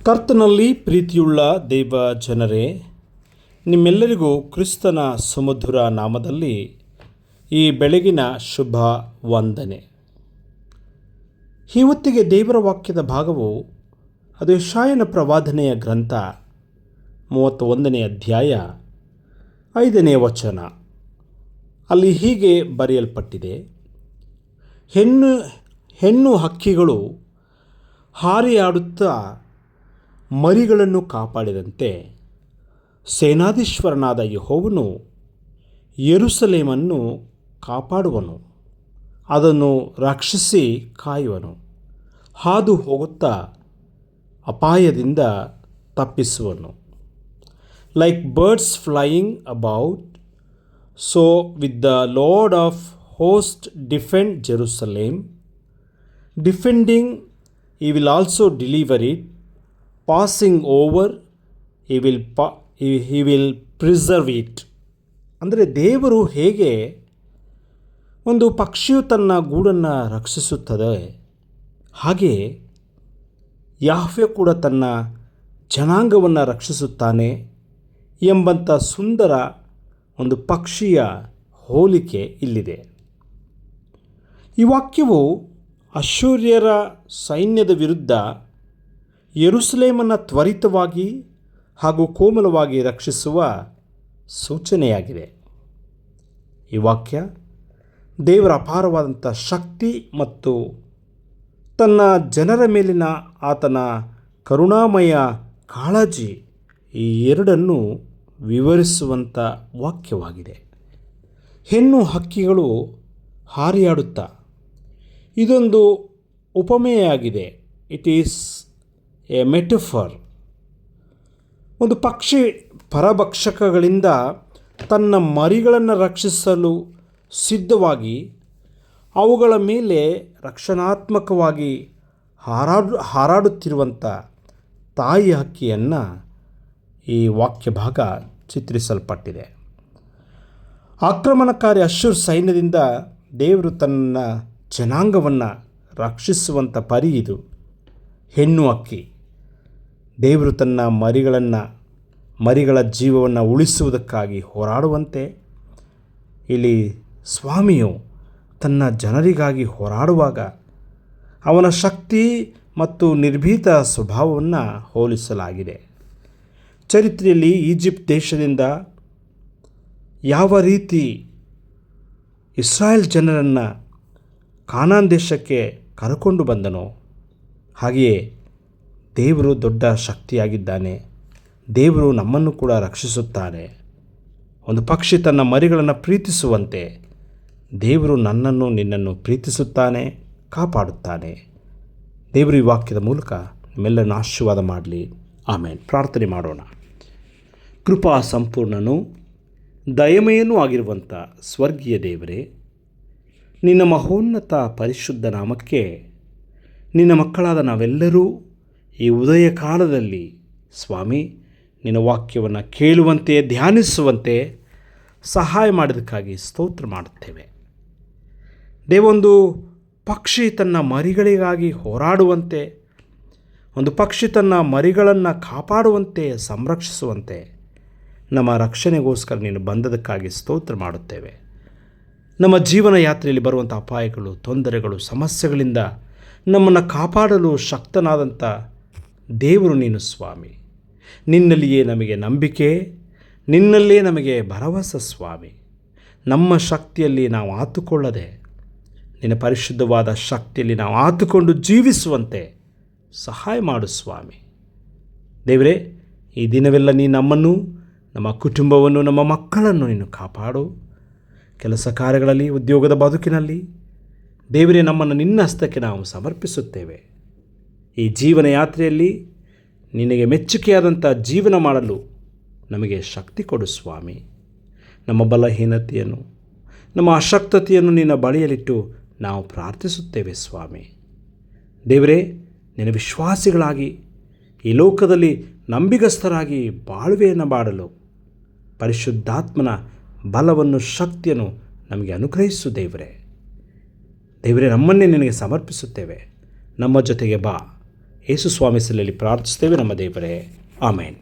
ಕರ್ತನಲ್ಲಿ ಪ್ರೀತಿಯುಳ್ಳ ದೈವ ಜನರೇ, ನಿಮ್ಮೆಲ್ಲರಿಗೂ ಕ್ರಿಸ್ತನ ಸುಮಧುರ ನಾಮದಲ್ಲಿ ಈ ಬೆಳಗಿನ ಶುಭ ವಂದನೆ. ಇವತ್ತಿಗೆ ದೇವರ ವಾಕ್ಯದ ಭಾಗವು ಅದು ಯೆಶಾಯನ ಪ್ರವಾದನೆಯ ಗ್ರಂಥ 31ನೇ ಅಧ್ಯಾಯ 5ನೇ ವಚನ. ಅಲ್ಲಿ ಹೀಗೆ ಬರೆಯಲ್ಪಟ್ಟಿದೆ: ಹೆಣ್ಣು ಹಕ್ಕಿಗಳು ಹಾರಿಯಾಡುತ್ತಾ ಮರಿಗಳನ್ನು ಕಾಪಾಡಿದಂತೆ ಸೇನಾಧೀಶ್ವರನಾದ ಯೆಹೋವನು ಯೆರೂಸಲೇಮನ್ನು ಕಾಪಾಡುವನು, ಅದನ್ನು ರಕ್ಷಿಸಿ ಕಾಯುವನು, ಹಾದು ಹೋಗುತ್ತಾ ಅಪಾಯದಿಂದ ತಪ್ಪಿಸುವನು. Like birds flying about, so with the Lord of host defend Jerusalem, defending he will also deliver it, passing over he will preserve it. ಅಂದರೆ ದೇವರು ಹೇಗೆ ಒಂದು ಪಕ್ಷಿಯು ತನ್ನ ಗೂಡನ್ನು ರಕ್ಷಿಸುತ್ತದೆ, ಹಾಗೆ ಯಾಹ್ವೆ ಕೂಡ ತನ್ನ ಜನಾಂಗವನ್ನು ರಕ್ಷಿಸುತ್ತಾನೆ ಎಂಬಂಥ ಸುಂದರ ಒಂದು ಪಕ್ಷಿಯ ಹೋಲಿಕೆ ಇಲ್ಲಿದೆ. ಈ ವಾಕ್ಯವು ಅಶ್ಶೂರ್ಯರ ಸೈನ್ಯದ ವಿರುದ್ಧ ಯೆರೂಸಲೇಮನ್ನು ತ್ವರಿತವಾಗಿ ಹಾಗೂ ಕೋಮಲವಾಗಿ ರಕ್ಷಿಸುವ ಸೂಚನೆಯಾಗಿದೆ. ಈ ವಾಕ್ಯ ದೇವರ ಅಪಾರವಾದಂಥ ಶಕ್ತಿ ಮತ್ತು ತನ್ನ ಜನರ ಮೇಲಿನ ಆತನ ಕರುಣಾಮಯ ಕಾಳಜಿ, ಈ ಎರಡನ್ನು ವಿವರಿಸುವಂಥ ವಾಕ್ಯವಾಗಿದೆ. ಹೆಣ್ಣು ಹಕ್ಕಿಗಳು ಹಾರಿಯಾಡುತ್ತಾ, ಇದೊಂದು ಉಪಮೆಯಾಗಿದೆ. It is a metaphor. ಒಂದು ಪಕ್ಷಿ ಪರಭಕ್ಷಕಗಳಿಂದ ತನ್ನ ಮರಿಗಳನ್ನು ರಕ್ಷಿಸಲು ಸಿದ್ಧವಾಗಿ ಅವುಗಳ ಮೇಲೆ ರಕ್ಷಣಾತ್ಮಕವಾಗಿ ಹಾರಾಡುತ್ತಿರುವಂಥ ತಾಯಿ ಹಕ್ಕಿಯನ್ನು ಈ ವಾಕ್ಯ ಭಾಗ ಚಿತ್ರಿಸಲ್ಪಟ್ಟಿದೆ. ಆಕ್ರಮಣಕಾರಿ ಅಶ್ಶೂರ್ ಸೈನ್ಯದಿಂದ ದೇವರು ತನ್ನ ಜನಾಂಗವನ್ನು ರಕ್ಷಿಸುವಂಥ ಪರಿ ಇದು. ಹೆಣ್ಣು ಹಕ್ಕಿ ದೇವರು ತನ್ನ ಮರಿಗಳ ಜೀವವನ್ನು ಉಳಿಸುವುದಕ್ಕಾಗಿ ಹೋರಾಡುವಂತೆ, ಇಲ್ಲಿ ಸ್ವಾಮಿಯು ತನ್ನ ಜನರಿಗಾಗಿ ಹೋರಾಡುವಾಗ ಅವನ ಶಕ್ತಿ ಮತ್ತು ನಿರ್ಭೀತ ಸ್ವಭಾವವನ್ನು ಹೋಲಿಸಲಾಗಿದೆ. ಚರಿತ್ರೆಯಲ್ಲಿ ಈಜಿಪ್ಟ್ ದೇಶದಿಂದ ಯಾವ ರೀತಿ ಇಸ್ರಾಯೇಲ್ ಜನರನ್ನು ಕಾನಾನ್ ದೇಶಕ್ಕೆ ಕರೆಕೊಂಡು ಬಂದನೋ, ಹಾಗೆಯೇ ದೇವರು ದೊಡ್ಡ ಶಕ್ತಿಯಾಗಿದ್ದಾನೆ. ದೇವರು ನಮ್ಮನ್ನು ಕೂಡ ರಕ್ಷಿಸುತ್ತಾನೆ. ಒಂದು ಪಕ್ಷಿ ತನ್ನ ಮರಿಗಳನ್ನು ಪ್ರೀತಿಸುವಂತೆ ದೇವರು ನನ್ನನ್ನು ನಿನ್ನನ್ನು ಪ್ರೀತಿಸುತ್ತಾನೆ, ಕಾಪಾಡುತ್ತಾನೆ. ದೇವರು ಈ ವಾಕ್ಯದ ಮೂಲಕ ನಿಮ್ಮೆಲ್ಲರನ್ನು ಆಶೀರ್ವಾದ ಮಾಡಲಿ. ಆಮೇನ್. ಪ್ರಾರ್ಥನೆ ಮಾಡೋಣ. ಕೃಪಾ ಸಂಪೂರ್ಣನೂ ದಯಮಯನೂ ಆಗಿರುವಂಥ ಸ್ವರ್ಗೀಯ ದೇವರೇ, ನಿನ್ನ ಮಹೋನ್ನತ ಪರಿಶುದ್ಧ ನಾಮಕ್ಕೆ ನಿನ್ನ ಮಕ್ಕಳಾದ ನಾವೆಲ್ಲರೂ ಈ ಉದಯ ಕಾಲದಲ್ಲಿ ಸ್ವಾಮಿ ನಿನ್ನ ವಾಕ್ಯವನ್ನು ಕೇಳುವಂತೆ ಧ್ಯಾನಿಸುವಂತೆ ಸಹಾಯ ಮಾಡಿದ್ದಕ್ಕಾಗಿ ಸ್ತೋತ್ರ ಮಾಡುತ್ತೇವೆ. ದೇವೊಂದು ಪಕ್ಷಿ ತನ್ನ ಮರಿಗಳಿಗಾಗಿ ಹೋರಾಡುವಂತೆ, ಒಂದು ಪಕ್ಷಿ ತನ್ನ ಮರಿಗಳನ್ನು ಕಾಪಾಡುವಂತೆ, ಸಂರಕ್ಷಿಸುವಂತೆ ನಮ್ಮ ರಕ್ಷಣೆಗೋಸ್ಕರ ನೀನು ಬಂದದಕ್ಕಾಗಿ ಸ್ತೋತ್ರ ಮಾಡುತ್ತೇವೆ. ನಮ್ಮ ಜೀವನ ಯಾತ್ರೆಯಲ್ಲಿ ಬರುವಂಥ ಅಪಾಯಗಳು, ತೊಂದರೆಗಳು, ಸಮಸ್ಯೆಗಳಿಂದ ನಮ್ಮನ್ನು ಕಾಪಾಡಲು ಶಕ್ತನಾದಂಥ ದೇವರು ನೀನು ಸ್ವಾಮಿ. ನಿನ್ನಲ್ಲಿಯೇ ನಮಗೆ ನಂಬಿಕೆ, ನಿನ್ನಲ್ಲೇ ನಮಗೆ ಭರವಸೆ ಸ್ವಾಮಿ. ನಮ್ಮ ಶಕ್ತಿಯಲ್ಲಿ ನಾವು ಆತುಕೊಳ್ಳದೆ ನಿನ್ನ ಪರಿಶುದ್ಧವಾದ ಶಕ್ತಿಯಲ್ಲಿ ನಾವು ಆತುಕೊಂಡು ಜೀವಿಸುವಂತೆ ಸಹಾಯ ಮಾಡು ಸ್ವಾಮಿ. ದೇವರೇ, ಈ ದಿನವೆಲ್ಲ ನೀನು ನಮ್ಮನ್ನು, ನಮ್ಮ ಕುಟುಂಬವನ್ನು, ನಮ್ಮ ಮಕ್ಕಳನ್ನು ನೀನು ಕಾಪಾಡು. ಕೆಲಸ ಕಾರ್ಯಗಳಲ್ಲಿ, ಉದ್ಯೋಗದ ಬದುಕಿನಲ್ಲಿ ದೇವರೇ, ನಮ್ಮನ್ನು ನಿನ್ನ ಹಸ್ತಕ್ಕೆ ನಾವು ಸಮರ್ಪಿಸುತ್ತೇವೆ. ಈ ಜೀವನ ಯಾತ್ರೆಯಲ್ಲಿ ನಿನಗೆ ಮೆಚ್ಚುಗೆಯಾದಂಥ ಜೀವನ ಮಾಡಲು ನಮಗೆ ಶಕ್ತಿ ಕೊಡು ಸ್ವಾಮಿ. ನಮ್ಮ ಬಲಹೀನತೆಯನ್ನು, ನಮ್ಮ ಅಶಕ್ತತೆಯನ್ನು ನಿನ್ನ ಬಳಿಯಲ್ಲಿಟ್ಟು ನಾವು ಪ್ರಾರ್ಥಿಸುತ್ತೇವೆ ಸ್ವಾಮಿ. ದೇವರೇ, ನಿನ್ನ ವಿಶ್ವಾಸಿಗಳಾಗಿ ಈ ಲೋಕದಲ್ಲಿ ನಂಬಿಗಸ್ತರಾಗಿ ಬಾಳುವೆಯನ್ನು ಮಾಡಲು ಪರಿಶುದ್ಧಾತ್ಮನ ಬಲವನ್ನು, ಶಕ್ತಿಯನ್ನು ನಮಗೆ ಅನುಗ್ರಹಿಸು ದೇವರೇ. ದೇವರೇ, ನಮ್ಮನ್ನೇ ನಿನಗೆ ಸಮರ್ಪಿಸುತ್ತೇವೆ. ನಮ್ಮ ಜೊತೆಗೆ ಬಾ. ಯೇಸು ಸ್ವಾಮಿ ಸಲ್ಲಲ್ಲಿ ಪ್ರಾರ್ಥಿಸ್ತೇವೆ ನಮ್ಮ ದೇವರೇ. ಆಮೇನ್.